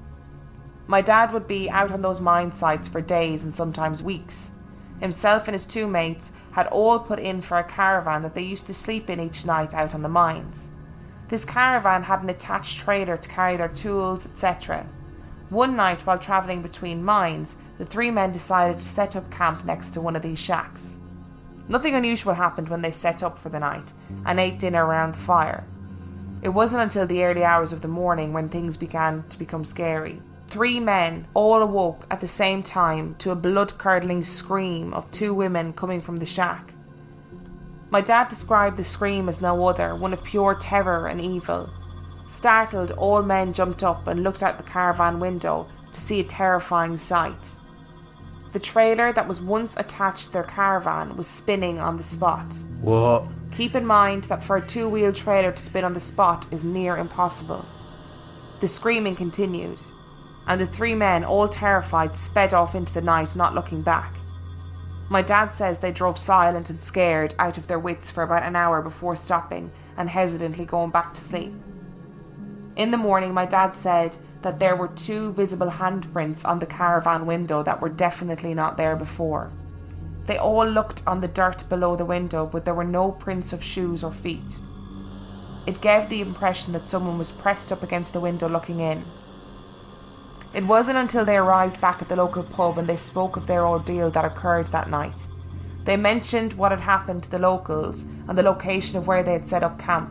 My dad would be out on those mine sites for days and sometimes weeks. Himself and his two mates had all put in for a caravan that they used to sleep in each night out on the mines. This caravan had an attached trailer to carry their tools, etc. One night while travelling between mines, the three men decided to set up camp next to one of these shacks. Nothing unusual happened when they set up for the night and ate dinner around the fire. It wasn't until the early hours of the morning when things began to become scary. Three men all awoke at the same time to a blood-curdling scream of two women coming from the shack. My dad described the scream as no other, one of pure terror and evil. Startled, all men jumped up and looked out the caravan window to see a terrifying sight. The trailer that was once attached to their caravan was spinning on the spot. What? Keep in mind that for a two-wheel trailer to spin on the spot is near impossible. The screaming continued, and the three men, all terrified, sped off into the night, not looking back. My dad says they drove silent and scared, out of their wits for about an hour before stopping and hesitantly going back to sleep. In the morning, my dad said that there were two visible handprints on the caravan window that were definitely not there before. They all looked on the dirt below the window, but there were no prints of shoes or feet. It gave the impression that someone was pressed up against the window looking in. It wasn't until they arrived back at the local pub and they spoke of their ordeal that occurred that night. They mentioned what had happened to the locals and the location of where they had set up camp.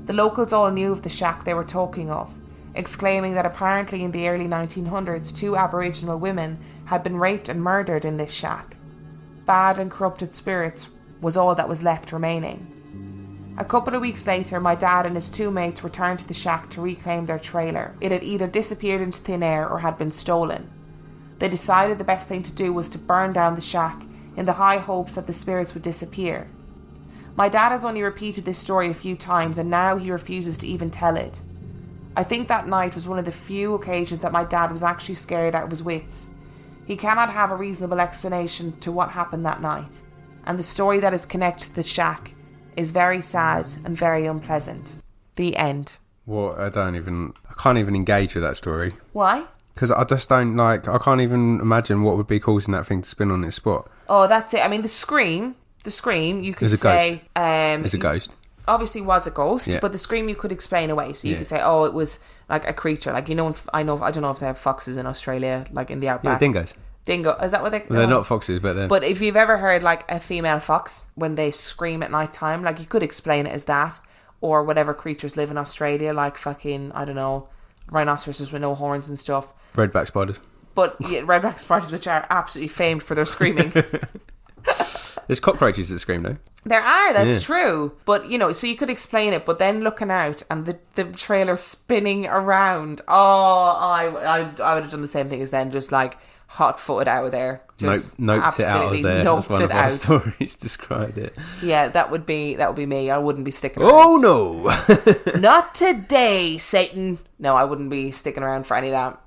The locals all knew of the shack they were talking of, exclaiming that apparently in the early 1900s 2 Aboriginal women had been raped and murdered in this shack. Bad and corrupted spirits was all that was left remaining. A couple of weeks later, my dad and his 2 mates returned to the shack to reclaim their trailer. It had either disappeared into thin air or had been stolen. They decided the best thing to do was to burn down the shack in the high hopes that the spirits would disappear. My dad has only repeated this story a few times and now he refuses to even tell it. I think that night was one of the few occasions that my dad was actually scared out of his wits. He cannot have a reasonable explanation to what happened that night, and the story that is connected to the shack is very sad and very unpleasant. The end. Well, I can't even engage with that story. Why? Because I just don't I can't even imagine what would be causing that thing to spin on its spot. Oh, that's it. I mean, the scream, you could say... It's a ghost. Obviously was a ghost, but the scream you could explain away. So you could say, oh, it was like a creature. Like, I don't know if they have foxes in Australia, like in the outback. Yeah, dingoes. Dingo, is that what they... Well, they're not foxes, but they're... But if you've ever heard like a female fox when they scream at night time, like you could explain it as that, or whatever creatures live in Australia, like fucking, I don't know, rhinoceroses with no horns and stuff. Redback spiders. But yeah, redback spiders, which are absolutely famed for their screaming. There's cockroaches that scream though. There are, that's true. But, so you could explain it, but then looking out and the trailer spinning around, I would have done the same thing as then, just like hot-footed out of there. Just noped it out of there, as one of our stories described it. Yeah, that would be me. I wouldn't be sticking around. Oh no! Not today, Satan. No, I wouldn't be sticking around for any of that.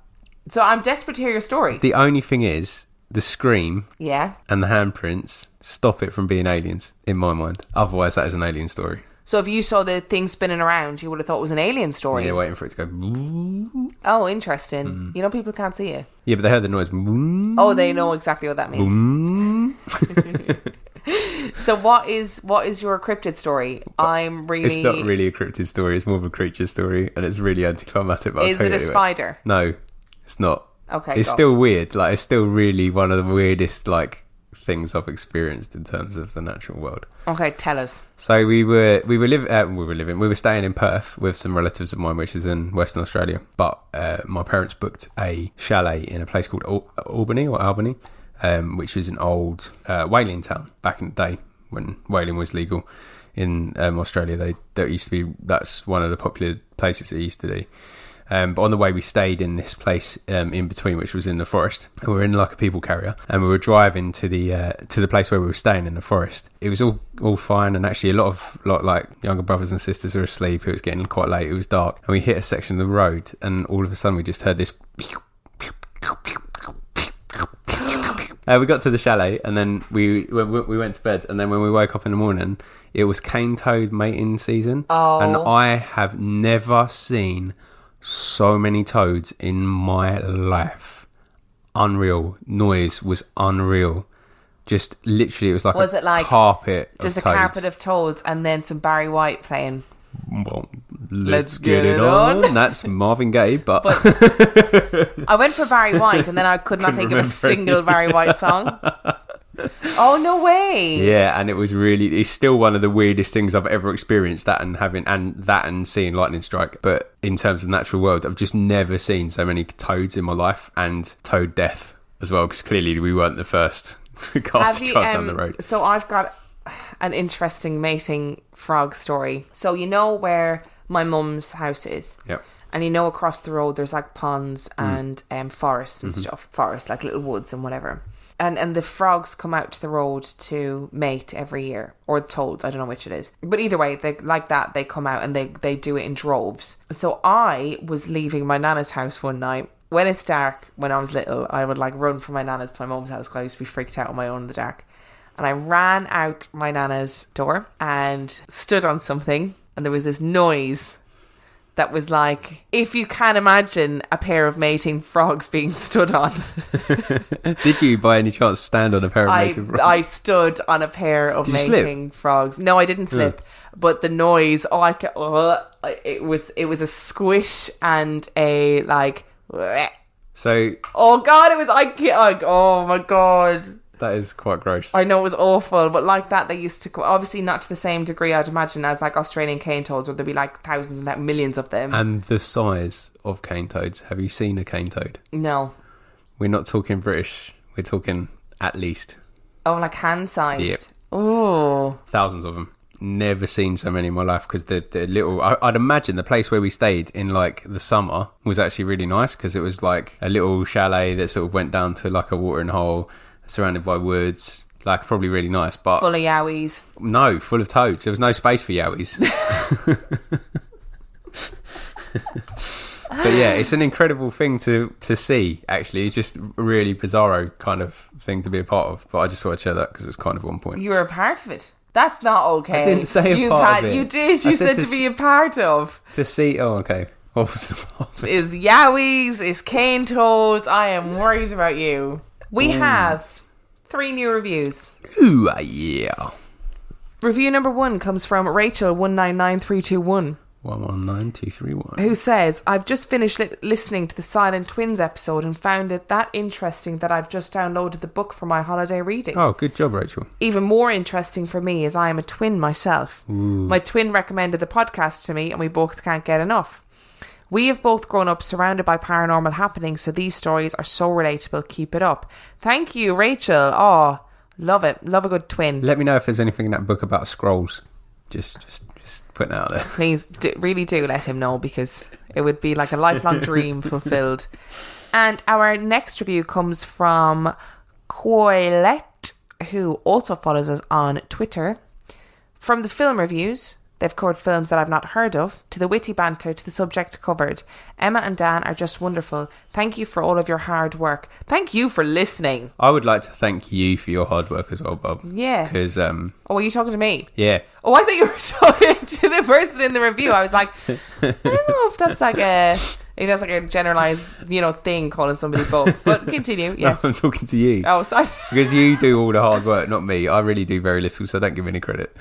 So I'm desperate to hear your story. The only thing is, the scream and the handprints stop it from being aliens, in my mind. Otherwise, that is an alien story. So if you saw the thing spinning around, you would have thought it was an alien story. Yeah, waiting for it to go... Oh, interesting. People can't see you. Yeah, but they heard the noise. Oh, they know exactly what that means. So what is your cryptid story? It's not really a cryptid story. It's more of a creature story, and it's really anticlimactic. Is it a spider? No, it's not. Okay, it's still weird. Like, it's still really one of the weirdest things I've experienced in terms of the natural world. Okay, tell us. So we were staying in Perth with some relatives of mine, which is in Western Australia. But my parents booked a chalet in a place called Albany, which is an old whaling town back in the day when whaling was legal in Australia. That's one of the popular places it used to be. But on the way, we stayed in this place in between, which was in the forest. And we were in like a people carrier, and we were driving to the place where we were staying in the forest. It was all fine, and actually a lot like younger brothers and sisters were asleep. It was getting quite late. It was dark, and we hit a section of the road, and all of a sudden we just heard this. We got to the chalet, and then we went to bed, and then when we woke up in the morning, it was cane toad mating season. Oh. And I have never seen so many toads in my life. Unreal. Noise was unreal. Just literally, it was like carpet of just toads. A carpet of toads, and then some Barry White playing. Well, let's get it on. That's Marvin Gaye, but I went for Barry White, and then I could not think of a single Barry White song. Oh, no way. Yeah, and it's still one of the weirdest things I've ever experienced, that and seeing lightning strike. But in terms of the natural world, I've just never seen so many toads in my life, and toad death as well, because clearly we weren't the first car to drive down the road. So I've got an interesting mating frog story. So you know where my mum's house is? Yep. And across the road there's like ponds and forests and stuff. Forests, like little woods and whatever. And the frogs come out to the road to mate every year. Or toads, I don't know which it is. But either way, they come out and they do it in droves. So I was leaving my nana's house one night. When it's dark, when I was little, I would run from my nana's to my mum's house because I used to be freaked out on my own in the dark. And I ran out my nana's door and stood on something. And there was this noise that was like, if you can imagine a pair of mating frogs being stood on. Did you, by any chance, stand on a pair of mating frogs? I stood on a pair of mating frogs. No, I didn't slip. But the noise, it was a squish and a So. Oh God! It was oh my God. That is quite gross. I know, it was awful, but like that, they used to go, obviously not to the same degree, I'd imagine, as Australian cane toads, where there'd be thousands and millions of them. And the size of cane toads. Have you seen a cane toad? No. We're not talking British. We're talking at least. Oh, like hand-sized? Yep. Oh. Thousands of them. Never seen so many in my life, because the little... I'd imagine the place where we stayed in the summer was actually really nice, because it was like a little chalet that sort of went down to a watering hole, surrounded by woods, probably really nice, but... Full of yowies. No, full of toads. There was no space for yowies. But yeah, it's an incredible thing to see, actually. It's just a really bizarro kind of thing to be a part of. But I just thought I'd share that because it's kind of on point. You were a part of it. That's not okay. I didn't say a part of it. You did. You said to be a part of. To see... Oh, okay. What was the part of it? Is Yowies, is cane toads. I am worried about you. We have 3 new reviews. Ooh, yeah. Review number 1 comes from Rachel199321. 119231. Who says, I've just finished listening to the Silent Twins episode and found it that interesting that I've just downloaded the book for my holiday reading. Oh, good job, Rachel. Even more interesting for me as I am a twin myself. Ooh. My twin recommended the podcast to me and we both can't get enough. We have both grown up surrounded by paranormal happenings, so these stories are so relatable. Keep it up. Thank you, Rachel. Oh, love it. Love a good twin. Let me know if there's anything in that book about scrolls. Just putting it out there. Please, really do let him know, because it would be like a lifelong dream fulfilled. And our next review comes from Coilette, who also follows us on Twitter. From the film reviews, they've covered films that I've not heard of, to the witty banter, to the subject covered. Emma and Dan are just wonderful. Thank you for all of your hard work. Thank you for listening. I would like to thank you for your hard work as well, Bob. Yeah. Because, Oh, are you talking to me? yeah. Oh, I thought you were talking to the person in the review. I was like, I don't know if that's like a generalised, thing, calling somebody both. But continue, yes. No, I'm talking to you. Oh, sorry. Because you do all the hard work, not me. I really do very little, so don't give me any credit.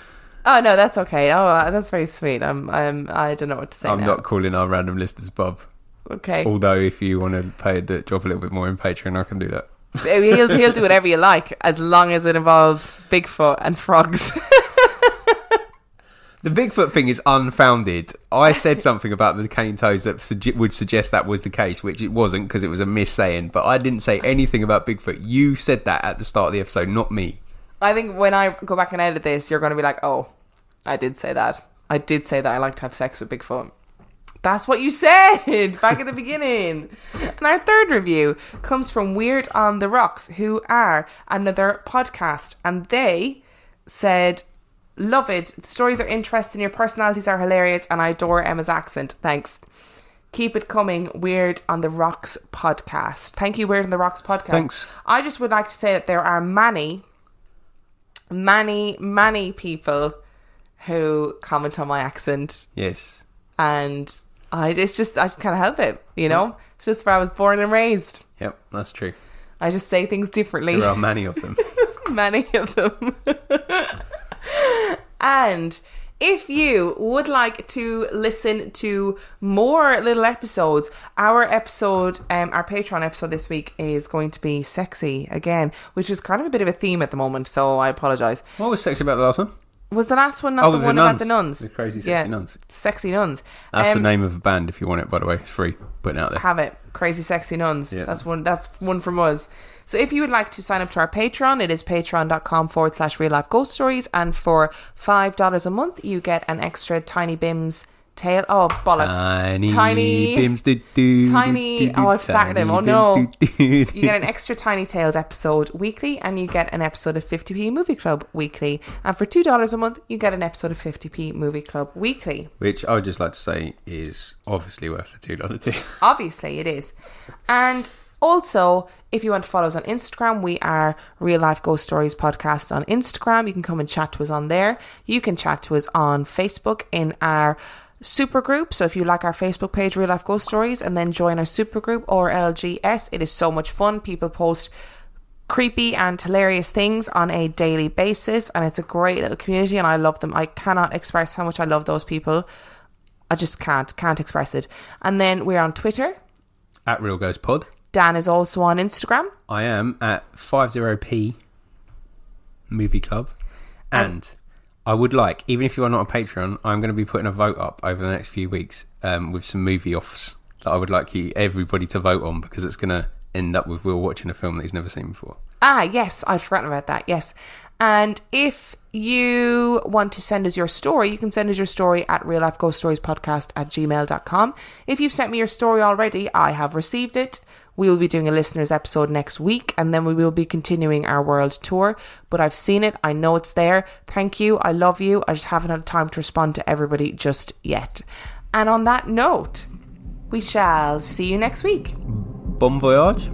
Oh, no, that's okay. Oh, that's very sweet. I don't know what to say I'm now. not calling our random listeners Bob. Okay. Although, if you want to pay the job a little bit more in Patreon, I can do that. He'll do whatever you like, as long as it involves Bigfoot and frogs. The Bigfoot thing is unfounded. I said something about the cane toes that would suggest that was the case, which it wasn't, because it was a mis-saying. But I didn't say anything about Bigfoot. You said that at the start of the episode, not me. I think when I go back and edit this, you're going to be like, oh, I did say that. I did say that I like to have sex with Bigfoot. That's what you said back at the beginning. And our third review comes from Weird on the Rocks, who are another podcast. And they said, love it. The stories are interesting. Your personalities are hilarious. And I adore Emma's accent. Thanks. Keep it coming, Weird on the Rocks podcast. Thank you, Weird on the Rocks podcast. Thanks. I just would like to say that there are many people who comment on my accent. Yes. And I just can't help it, It's just where I was born and raised. Yep, that's true. I just say things differently. There are many of them. Many of them. And if you would like to listen to more little episodes, our Patreon episode this week is going to be sexy again, which is kind of a bit of a theme at the moment, so I apologise. What was sexy about the last one? Was the last one not the one about the nuns? The crazy sexy nuns. Sexy nuns. That's the name of a band if you want it, by the way. It's free. Putting it out there. Have it. Crazy sexy nuns. Yeah. That's one from us. So if you would like to sign up to our Patreon, it is patreon.com/real life ghost stories. And for $5 a month, you get an extra Tiny Bims tale. Oh, bollocks. Tiny Bims. Tiny. Oh, I've started him. Oh, no. You get an extra Tiny Tales episode weekly, and you get an episode of 50p Movie Club weekly. And for $2 a month, you get an episode of 50p Movie Club weekly. Which I would just like to say is obviously worth the $2 too. Obviously, it is. And also, if you want to follow us on Instagram, we are Real Life Ghost Stories Podcast on Instagram. You can come and chat to us on there. You can chat to us on Facebook in our super group. So if you like our Facebook page, Real Life Ghost Stories, and then join our super group or LGS, it is so much fun. People post creepy and hilarious things on a daily basis, and it's a great little community, and I love them. I cannot express how much I love those people. I just can't express it. And then we're on Twitter at Real Ghost Pod. Dan is also on Instagram. I am at 50p Movie Club. And I would like, even if you are not a Patreon, I'm going to be putting a vote up over the next few weeks with some movie offs that I would like everybody to vote on, because it's going to end up with Will watching a film that he's never seen before. Ah, yes. I'd forgotten about that. Yes. And if you want to send us your story, you can send us your story at reallifeghost-stories-podcast@gmail.com. If you've sent me your story already, I have received it. We will be doing a listeners episode next week, and then we will be continuing our world tour. But I've seen it. I know it's there. Thank you. I love you. I just haven't had time to respond to everybody just yet. And on that note, We shall see you next week. Bon voyage.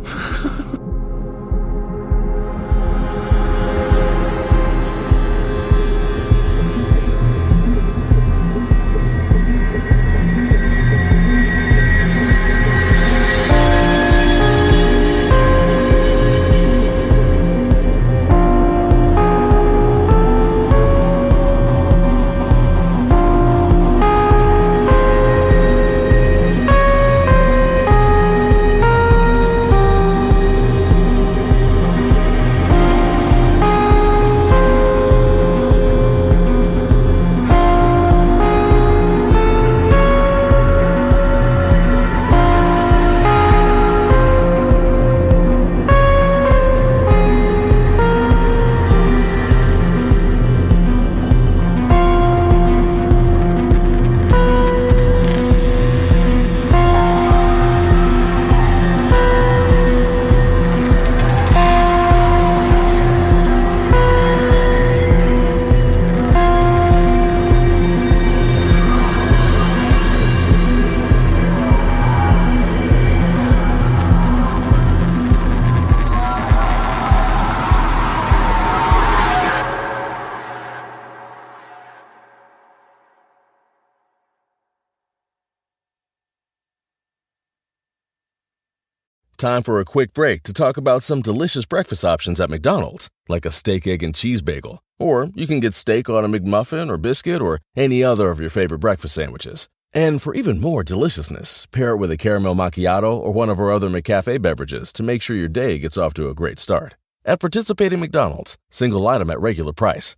Time for a quick break to talk about some delicious breakfast options at McDonald's, like a steak, egg, and cheese bagel. Or you can get steak on a McMuffin or biscuit or any other of your favorite breakfast sandwiches. And for even more deliciousness, pair it with a caramel macchiato or one of our other McCafe beverages to make sure your day gets off to a great start. At participating McDonald's, single item at regular price.